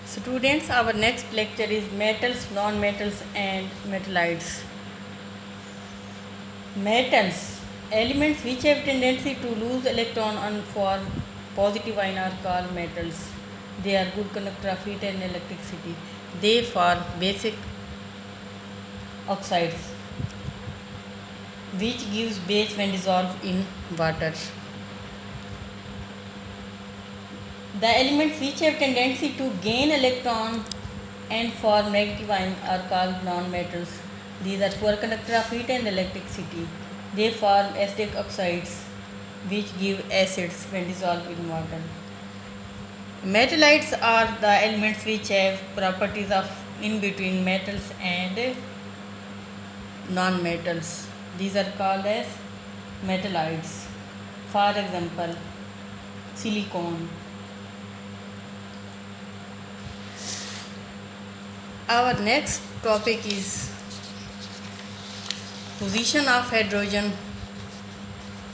Students, our next lecture is metals, non-metals and metallites. Metals, elements which have tendency to lose electron and form positive ion are called metals. They are good conductor of heat and electricity. They form basic oxides which gives base when dissolved in water. The elements which have tendency to gain electron and form negative ion are called non-metals. These are poor conductor of heat and electricity. They form acidic oxides which give acids when dissolved in water. Metallites are the elements which have properties of in between metals and non-metals. These are called as metallites. For example, silicon. Our next topic is position of hydrogen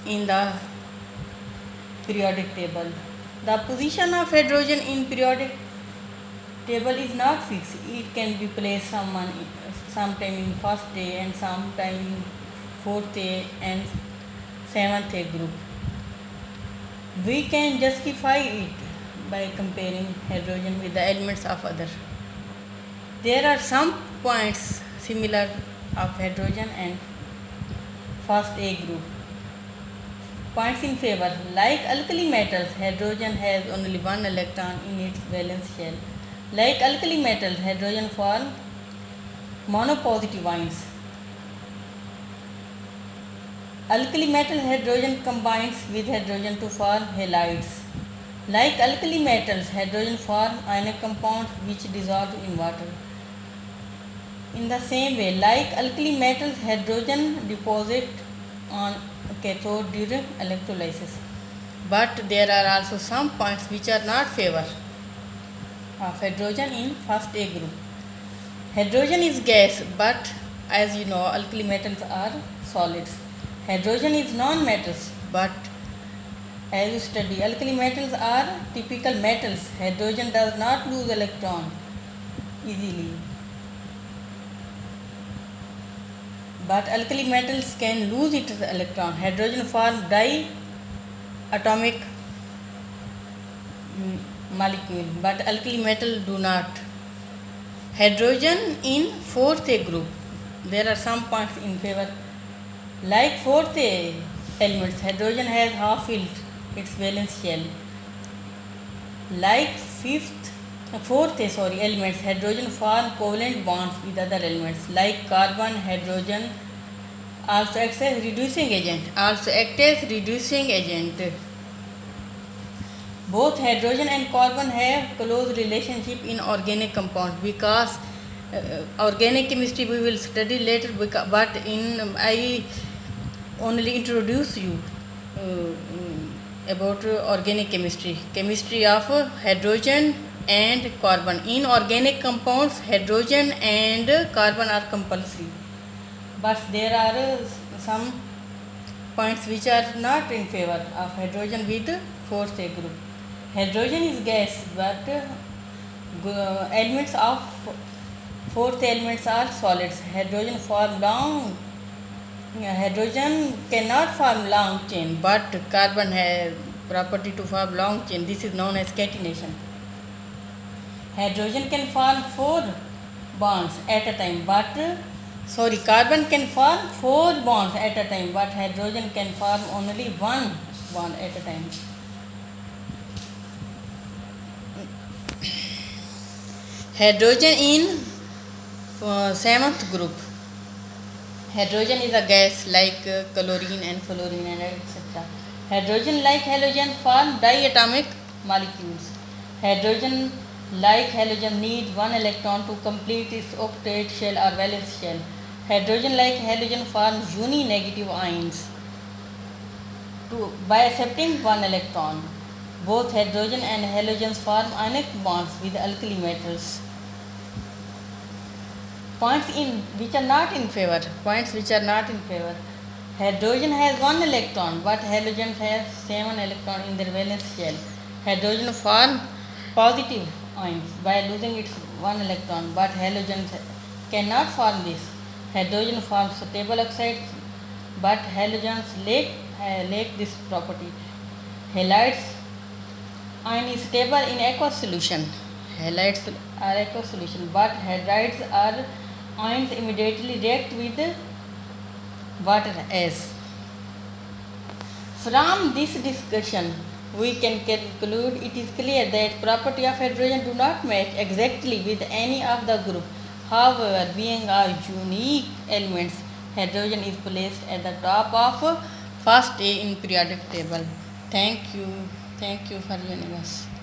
in the periodic table. The position of hydrogen in periodic table is not fixed. It can be placed sometime in first day and sometime in fourth A and seventh A group. We can justify it by comparing hydrogen with the elements of other. There are some points similar of hydrogen and first A group. Points in favor. Like alkali metals, hydrogen has only one electron in its valence shell. Like alkali metals, hydrogen form monopositive ions. Alkali metal hydrogen combines with hydrogen to form halides. Like alkali metals, hydrogen form ionic compounds which dissolve in water. In the same way, like alkali metals, hydrogen deposit on cathode during electrolysis. But there are also some points which are not favor of hydrogen in first A group. Hydrogen is gas, but as you know, alkali metals are solids. Hydrogen is non-metals, but as you study, alkali metals are typical metals. Hydrogen does not lose electron easily. But alkali metals can lose its electron. Hydrogen form diatomic molecule, but alkali metal do not. Hydrogen in fourth A group. There are some points in favor. Like fourth A elements, hydrogen has half filled its valence shell. Like fourth A elements, hydrogen form covalent bonds with other elements. Like carbon, hydrogen also acts as reducing agent. Both hydrogen and carbon have close relationship in organic compounds because organic chemistry we will study later. But I only introduce you about organic chemistry of hydrogen and carbon. In organic compounds, hydrogen and carbon are compulsory, but there are some points which are not in favor of hydrogen with fourth A group. Hydrogen is gas, but elements of fourth elements are solids. Hydrogen cannot form long chain, but carbon has property to form long chain. This is known as catenation. Hydrogen can form 4 bonds at a time, but carbon can form 4 bonds at a time, but hydrogen can form only 1 bond at a time. Hydrogen in 7th group. Hydrogen is a gas like chlorine and fluorine and etc. Hydrogen like halogen form diatomic molecules. Hydrogen like halogen needs 1 electron to complete its octet shell or valence shell. Hydrogen like halogen forms uni-negative ions by accepting 1 electron. Both hydrogen and halogens form ionic bonds with alkali metals. Points which are not in favor. Hydrogen has 1 electron, but halogens have 7 electrons in their valence shell. Hydrogen form positive ions by losing its one electron, but halogens cannot form this. Hydrogen forms stable oxides, but halogens lack this property. Halides ion is stable in aqueous solution. Halides are aqueous solution, but hydrides are ions immediately react with water as. From this discussion, we can conclude it is clear that property of hydrogen do not match exactly with any of the group. However, being a unique elements, hydrogen is placed at the top of first A in periodic table. Thank you for joining us.